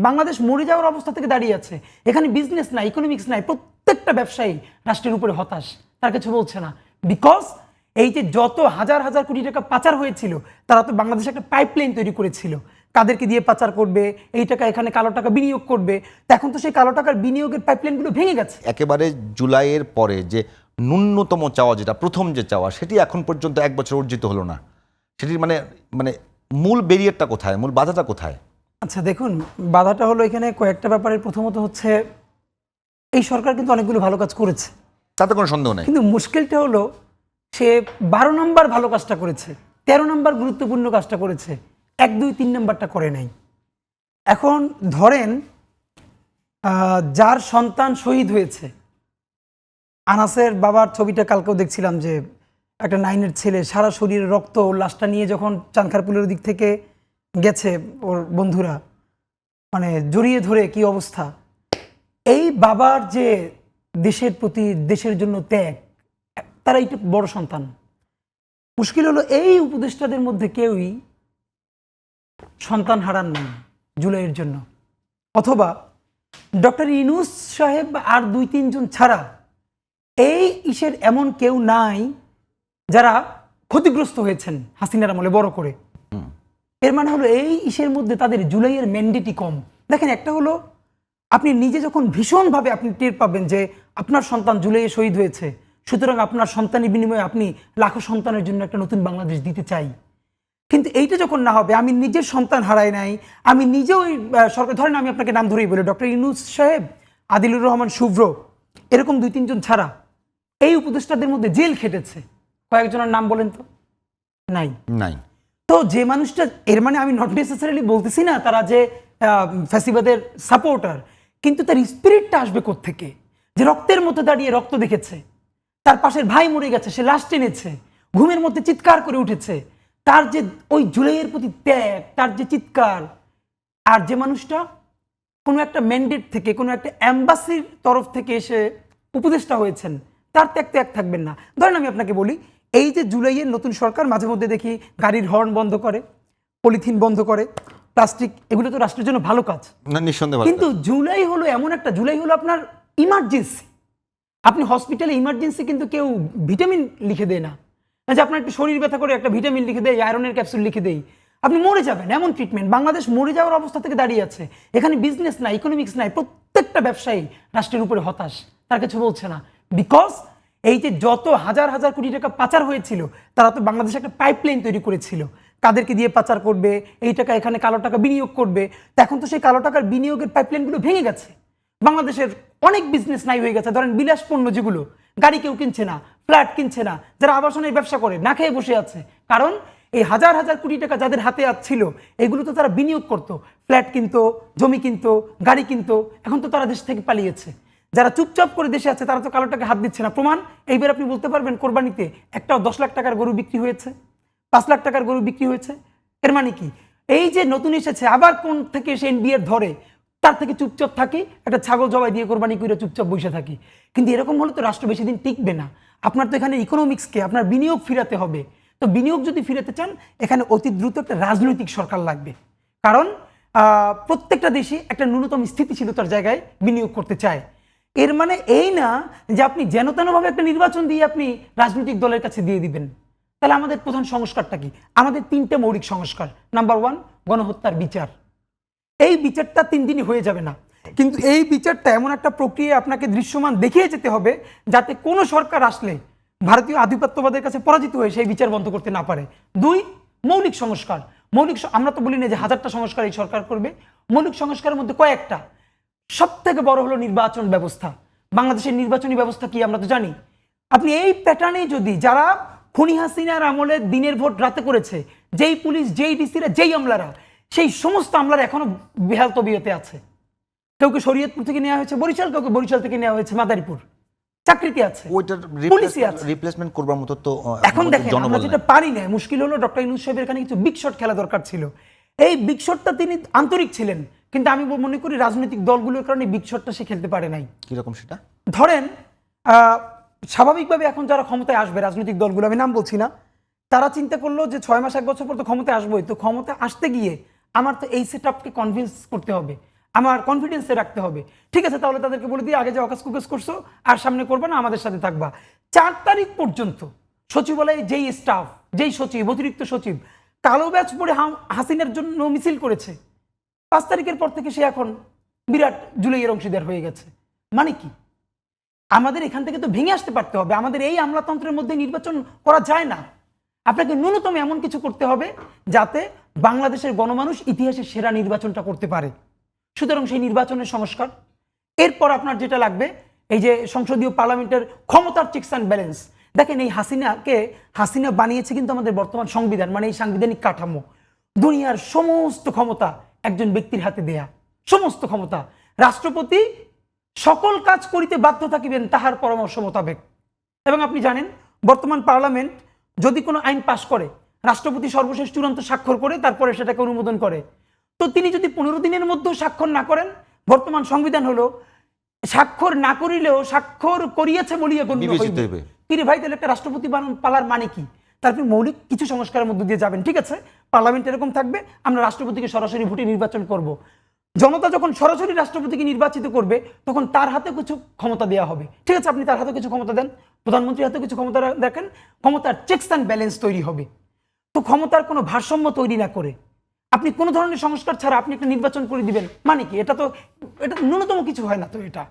বাংলাদেশ মরে যাওয়ার অবস্থা থেকে দাঁড়িয়ে আছে। এখানে বিজনেস নাই, ইকোনমিক্স নাই, প্রত্যেকটা ব্যবসায়ী রাষ্ট্রের উপরে হতাশ, তার কিছু বলছে না। বিকজ এই যে যত হাজার হাজার কোটি টাকা পাচার হয়েছিল, তারা তো বাংলাদেশে একটা পাইপলাইন তৈরি করেছিল, কাদেরকে দিয়ে পাচার করবে, এই টাকা এখানে কালো টাকা বিনিয়োগ করবে। তো এখন তো সেই কালো টাকার বিনিয়োগের পাইপলাইনগুলো ভেঙে গেছে। একেবারে জুলাইয়ের পরে যে ন্যূনতম চাওয়া, যেটা প্রথম যে চাওয়া, সেটি এখন পর্যন্ত 1 বছর অর্জিত হলো না। সেটির মানে মানে মূল ব্যারিয়ারটা কোথায়, মূল বাধাটা কোথায়? আচ্ছা দেখুন, বাধাটা হলো এখানে কয়েকটা ব্যাপারে। প্রথমত হচ্ছে এই সরকার কিন্তু অনেকগুলো ভালো কাজ করেছে, তাতে কোনো সন্দেহ নেই, কিন্তু মুশকিলটা হলো সে 12 নম্বর ভালো কাজটা করেছে, 13 নম্বর গুরুত্বপূর্ণ কাজটা করেছে, 1, 2, 3 নম্বরটা করে নাই। এখন ধরেন যার সন্তান শহীদ হয়েছে, আনাসের বাবার ছবিটা কালকেও দেখছিলাম, যে একটা 9-এর ছেলে সারা শরীরে রক্ত, লাশটা নিয়ে যখন চানখারপুলের দিক থেকে গেছে ওর বন্ধুরা, মানে জড়িয়ে ধরে কি অবস্থা। এই বাবার যে দেশের প্রতি, দেশের জন্য ত্যাগ, তারা এইটা বড় সন্তান। মুশকিল হলো এই উপদেষ্টাদের মধ্যে কেউই সন্তান হারান নাই জুলাইয়ের জন্য, অথবা ডক্টর ইউনূস সাহেব আর 2-3 জন ছাড়া এই ইসের এমন কেউ নাই যারা ক্ষতিগ্রস্ত হয়েছেন হাসিনার আমলে বড় করে। এর মানে হলো এই ইসের মধ্যে তাদের জুলাইয়ের ম্যান্ডেটই কম। দেখেন, একটা হলো আপনি নিজে যখন ভীষণভাবে আপনি টের পাবেন যে আপনার সন্তান জুলাইয়ে শহীদ হয়েছে, সুতরাং আপনার সন্তানের বিনিময়ে আপনি লাখো সন্তানের জন্য একটা নতুন বাংলাদেশ দিতে চাই। কিন্তু এইটা যখন না হবে, আমি নিজের সন্তান হারাই নাই, আমি নিজেও ওই সরকার, ধরেন আমি আপনাকে নাম ধরেই বলি, ডক্টর ইউনূস সাহেব, আদিলুর রহমান শুভ্র, এরকম 2-3 জন ছাড়া এই উপদেষ্টাদের মধ্যে জেল খেটেছে কয়েকজনের নাম বলেন তো? নাই। তো যে মানুষটা, এর মানে আমি নট নেসেসারিলি বলতেছি না তারা যে ফ্যাসিবাদের সাপোর্টার, কিন্তু তার স্পিরিটটা আসবে কোত্থেকে? যে রক্তের মতো দাঁড়িয়ে রক্ত দেখেছে, তার পাশের ভাই মরে গেছে, সে লাশ টেনেছে, ঘুমের মধ্যে চিৎকার করে উঠেছে, তার যে ওই জুলাইয়ের প্রতি ত্যাগ, তার যে চিৎকার। আর যে মানুষটা কোনো একটা ম্যান্ডেট থেকে, কোনো একটা অ্যাম্বাসির তরফ থেকে এসে উপদেষ্টা হয়েছেন, তার ত্যাগ থাকবেন না। ধরেন আমি আপনাকে বলি, এই যে জুলাইয়ের নতুন সরকার মাঝে মধ্যে দেখি গাড়ির হর্ন বন্ধ করে, পলিথিন বন্ধ করে, প্লাস্টিক, এগুলো তো রাষ্ট্রের জন্য ভালো কাজ, কিন্তু জুলাই হলো এমন একটা, জুলাই হলো আপনার ইমার্জেন্সি। আপনি হসপিটালে ইমার্জেন্সি কিন্তু কেউ ভিটামিন লিখে দেয় না, যে আপনার একটু শরীর ব্যথা করে একটা ভিটামিন লিখে দেয়, আয়রনের ক্যাপসুল লিখে দেয়, আপনি মরে যাবেন, এমন ট্রিটমেন্ট। বাংলাদেশ মরে যাওয়ার অবস্থা থেকে দাঁড়িয়ে আছে। এখানে বিজনেস নাই, ইকোনমিক্স নাই, প্রত্যেকটা ব্যবসায়ী রাষ্ট্রের উপরে হতাশ, তার কিছু বলছে না। বিকজ এই যে যত হাজার হাজার কোটি টাকা পাচার হয়েছিল, তারা তো বাংলাদেশে একটা পাইপলাইন তৈরি করেছিল, কাদেরকে দিয়ে পাচার করবে, এই টাকা এখানে কালো টাকা বিনিয়োগ করবে। এখন তো সেই কালো টাকার বিনিয়োগের পাইপলাইনগুলো ভেঙে গেছে, বাংলাদেশের অনেক বিজনেস নাই হয়ে গেছে। ধরেন বিলাসপণ্য যেগুলো, গাড়ি কেউ কিনছে না, ফ্ল্যাট কিনছে না, যারা আবাসনের ব্যবসা করে না খেয়ে বসে আছে, কারণ এই হাজার হাজার কোটি টাকা যাদের হাতে ছিল, এগুলো তো তারা বিনিয়োগ করতো, ফ্ল্যাট কিনতো, জমি কিনতো, গাড়ি কিনতো। এখন তো তারা দেশ থেকে পালিয়েছে। যারা চুপচাপ করে দেশে আছে, তারা তো কালো টাকা হাত দিচ্ছে না। প্রমাণ এইবার আপনি বলতে পারবেন কোরবানিতে একটা 10 লাখ টাকার গরু বিক্রি হয়েছে, 5 লাখ টাকার গরু বিক্রি হয়েছে। এর মানে কি? এই যে নতুন এসেছে, আবার কোন থেকে এসে এনবিআর ধরে, তার থেকে চুপচাপ থাকি, একটা ছাগল জবাই দিয়ে কোরবানি করে চুপচাপ বসে থাকি। কিন্তু এরকম হলে তো রাষ্ট্র বেশি দিন টিকবে না। আপনার তো এখানে ইকোনমিক্সকে, আপনার বিনিয়োগ ফিরাতে হবে। তো বিনিয়োগ যদি ফিরাতে চান, এখানে অতি দ্রুত একটা রাজনৈতিক সরকার লাগবে। কারণ প্রত্যেকটা দেশে একটা ন্যূনতম স্থিতিশীলতার জায়গায় বিনিয়োগ করতে চায়। এর মানে এই না যে আপনি যেন তেনভাবে একটা নির্বাচন দিয়ে আপনি রাজনৈতিক দলের কাছে দিয়ে দিবেন। তাহলে আমাদের প্রধান সংস্কারটা কি? আমাদের 3টে মৌলিক সংস্কার। নাম্বার 1, গণহত্যার বিচার। এই বিচারটা 3 দিনই হয়ে যাবে না, কিন্তু এই বিচারটা এমন একটা প্রক্রিয়া আপনাকে দৃশ্যমান দেখিয়ে যেতে হবে, যাতে কোনো সরকার আসলে ভারতীয় আধিপত্যবাদের কাছে পরাজিত হয়ে সেই বিচার বন্ধ করতে না পারে। 2, মৌলিক সংস্কার। আমরা তো বলি না যে 1000টা সংস্কার এই সরকার করবে। মৌলিক সংস্কারের মধ্যে কয়েকটা, সব থেকে বড় হলো নির্বাচন ব্যবস্থা। বাংলাদেশের নির্বাচনী ব্যবস্থা কি আমরা তো জানি। আপনি এই প্যাটার্নে যদি, যারা খুনি হাসিনার আমলে দিনের ভোট রাতে করেছে, যেই পুলিশ, যেই ডিসিরা, যেই আমলারা, সেই সমস্ত আমলারা এখনো বেহাল তবিয়তে আছে। কাউকে শরীয়তপুর থেকে নেওয়া হয়েছে বরিশাল, কাউকে বরিশাল থেকে নেওয়া হয়েছে মাদারীপুর, চাকরিতে আছে, পুলিশে আছে। রিপ্লেসমেন্ট করবার মতো তো এখন দেখেন, আমরা যেটা পারি না, মুশকিল হলো ডক্টর ইউনূস সাহেবের এখানে কিছু বিগ শট খেলা দরকার ছিল। এই বিগ শটটা তিনি আন্তরিক ছিলেন, কিন্তু আমি মনে করি রাজনৈতিক দলগুলোর কারণে বিগ শটটা সে খেলতে পারে নাই। কিরকম সেটা? ধরেন স্বাভাবিকভাবে এখন যারা ক্ষমতায় আসবে, রাজনৈতিক দলগুলো, আমি নাম বলছি না, তারা চিন্তা করলো যে 6 মাস 1 বছর পর তো ক্ষমতায় আসবোই, তো ক্ষমতায় আসতে গিয়ে আমার তো এই সেটআপকে কনভিন্স করতে হবে, আমার কনফিডেন্সে রাখতে হবে। ঠিক আছে, তাহলে তাদেরকে বলে দিয়ে আগে যে অকাজ কুকাজ করছো আর সামনে করবে না, আমাদের সাথে থাকবা। 4 তারিখ পর্যন্ত সচিবালয়ে যেই স্টাফ, যেই সচিব, অতিরিক্ত সচিব কালো ব্যাচ পরে হাসিনার জন্য মিছিল করেছে, 5 তারিখের পর থেকে সে এখন বিরাট জুলাইয়ের অংশীদার হয়ে গেছে। মানে কি? আমাদের এখান থেকে তো ভেঙে আসতে পারতে হবে। আমাদের এই আমলাতন্ত্রের মধ্যে নির্বাচন করা যায় না। আপনাকে ন্যূনতম এমন কিছু করতে হবে যাতে বাংলাদেশের গণমানুষ ইতিহাসের সেরা নির্বাচনটা করতে পারে। সুতরাং সেই নির্বাচনের সংস্কার, এরপর আপনার যেটা লাগবে এই যে সংসদীয় পার্লামেন্টের ক্ষমতার চেকস অ্যান্ড ব্যালেন্স। দেখেন, এই হাসিনা বানিয়েছে কিন্তু আমাদের বর্তমান সংবিধান, মানে এই সাংবিধানিক কাঠামো। দুনিয়ার সমস্ত ক্ষমতা একজন ব্যক্তির হাতে দেয়া, সমস্ত ক্ষমতা। রাষ্ট্রপতি সকল কাজ করিতে বাধ্য থাকিবেন তাহার পরামর্শ মোতাবেক। এবং আপনি জানেন, বর্তমান পার্লামেন্ট যদি কোনো আইন পাশ করে, রাষ্ট্রপতি সর্বশেষ চূড়ান্ত স্বাক্ষর করে তারপরে সেটাকে অনুমোদন করে। তো তিনি যদি 15 দিনের মধ্যেও স্বাক্ষর না করেন, বর্তমান সংবিধান হলো স্বাক্ষর না করিলেও স্বাক্ষর করিয়েছে বলিয়া গণ্য বিবেচিত হইবে। হইবে। কিরে ভাই, তাহলে একটা রাষ্ট্রপতি পালার মানে কি? তারপরে মৌলিক কিছু সংস্কারের মধ্যে দিয়ে যাবেন। ঠিক আছে, পার্লামেন্ট এরকম থাকবে, আমরা রাষ্ট্রপতিকে সরাসরি ভোটে নির্বাচন করব। জনতা যখন সরাসরি রাষ্ট্রপতিকে নির্বাচিত করবে তখন তার হাতে কিছু ক্ষমতা দেওয়া হবে। ঠিক আছে, আপনি তার হাতে কিছু ক্ষমতা দেন, প্রধানমন্ত্রীর হাতে কিছু ক্ষমতা দেখেন, ক্ষমতার চেকস অ্যান্ড ব্যালেন্স তৈরি হবে। তো ক্ষমতার কোনো ভারসাম্য তৈরি না করে আপনি কোনো ধরনের সংস্কার ছাড়া আপনি একটা নির্বাচন করে দিবেন, মানে কি? এটা ন্যূনতম কিছু হয় না তো এটা।